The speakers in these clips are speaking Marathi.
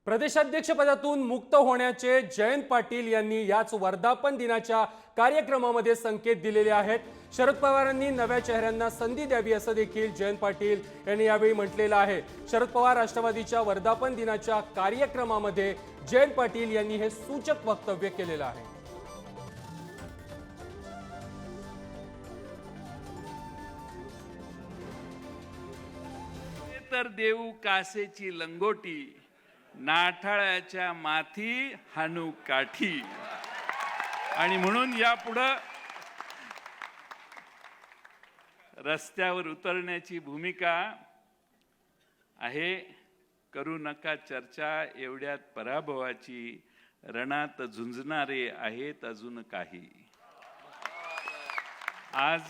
प्रदेशाध्यक्षपदातून मुक्त होण्याचे जयंत पाटील यांनी याच वर्धापन दिनाच्या कार्यक्रमामध्ये संकेत दिलेले आहेत। शरद पवारांनी नव्या चेहऱ्यांना संधी द्यावी असं देखील जयंत पाटील यांनी यावेळी म्हटलेलं आहे। शरद पवार राष्ट्रवादीच्या वर्धापन दिनाच्या कार्यक्रमामध्ये जयंत पाटील यांनी हे सूचक वक्तव्य केलेलं आहे। तर देऊ कासेची लंगोटी, नाठाळ्याच्या माथी हानू काठी। आणि म्हणून यापुढे रस्त्यावर उतरण्याची भूमिका आहे। करू नका चर्चा एवढ्यात पराभवाची, रणात झुंजणारे आहेत अजून काही। आज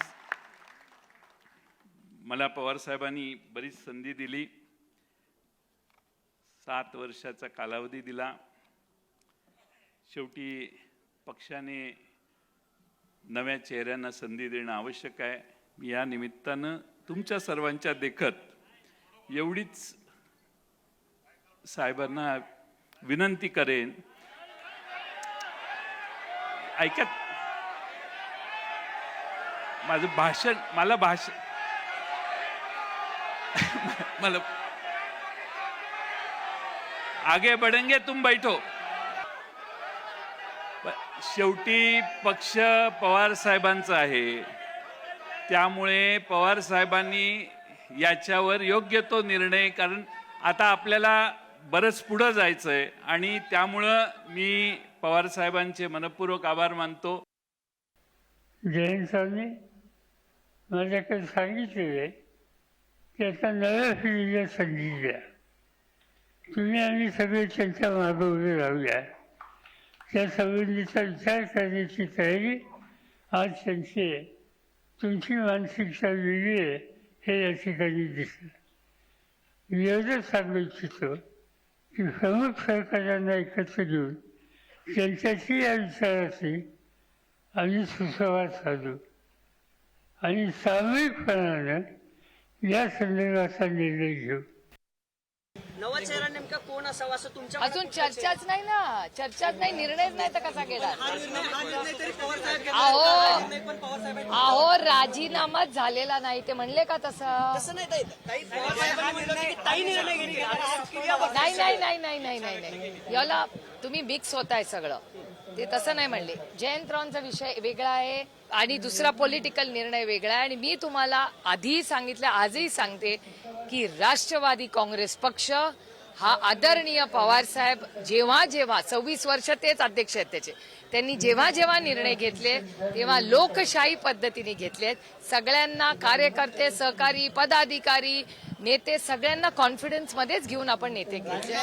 मला पवार साहेबांनी बरीच संधी दिली, 7 वर्षाचा कालावधी दिला। शेवटी पक्षाने नव्या चेहऱ्यांना संधी देणं आवश्यक आहे। मी या निमित्तानं तुमच्या सर्वांच्या देखत एवढीच साहेबांना विनंती करेन, ऐकत माझं भाषण मतलब आगे बढ़ेंगे तुम बैठो। शेवटी पक्ष पवार साहेबांचा आहे, त्यामुळे पवार साहेबांनी याच्यावर योग्य तो निर्णय, कारण आता आपल्याला बरंच पुढे जायचंय आणि त्यामुळं मी पवार साहेबांचे मनपूर्वक आभार मानतो। जयंत साहेबांनी माझ्याकडे सांगितलेले की आता नव्या पिढीला संधी द्या, तुम्ही आम्ही सगळे त्यांच्या मागे उभे राहूया। त्या संबंधीचा विचार करण्याची तयारी आज त्यांची आहे। तुमची मानसिकता वेगळी आहे हे या ठिकाणी दिसलं। एवढंच सांगू इच्छितो की प्रमुख सहकार्यांना एकत्र घेऊन त्यांच्याशी या विचाराची आम्ही सुसंवाद साधू आणि सामूहिकपणानं या संदर्भाचा निर्णय घेऊ। नवा चेहरा नेमका कोण असावा असं तुमच्या अजून चर्चाच नाही ना, चर्चाच नाही, निर्णयच नाही तर कसा घेणार? अहो राजीनामाच झालेला नाही, ते म्हणले का तसं? नाही याला तुम्ही मिक्स होताय सगळं, ते तसं नाही म्हणले। जयंतरावांचा विषय वेगळा आहे आणि दुसरा पॉलिटिकल निर्णय वेगळा आहे। आणि मी तुम्हाला आधीही सांगितलं, आजही सांगते की राष्ट्रवादी काँग्रेस पक्ष हा आदरणीय पवार साहेब जेव्हा 26 वर्ष तेच अध्यक्ष आहेत त्याचे, त्यांनी जेव्हा निर्णय घेतले तेव्हा लोकशाही पद्धतीने घेतलेत। सगळ्यांना कार्यकर्ते, सहकारी, पदाधिकारी, नेते सगळ्यांना कॉन्फिडन्स मध्येच घेऊन आपण नेते घेतले।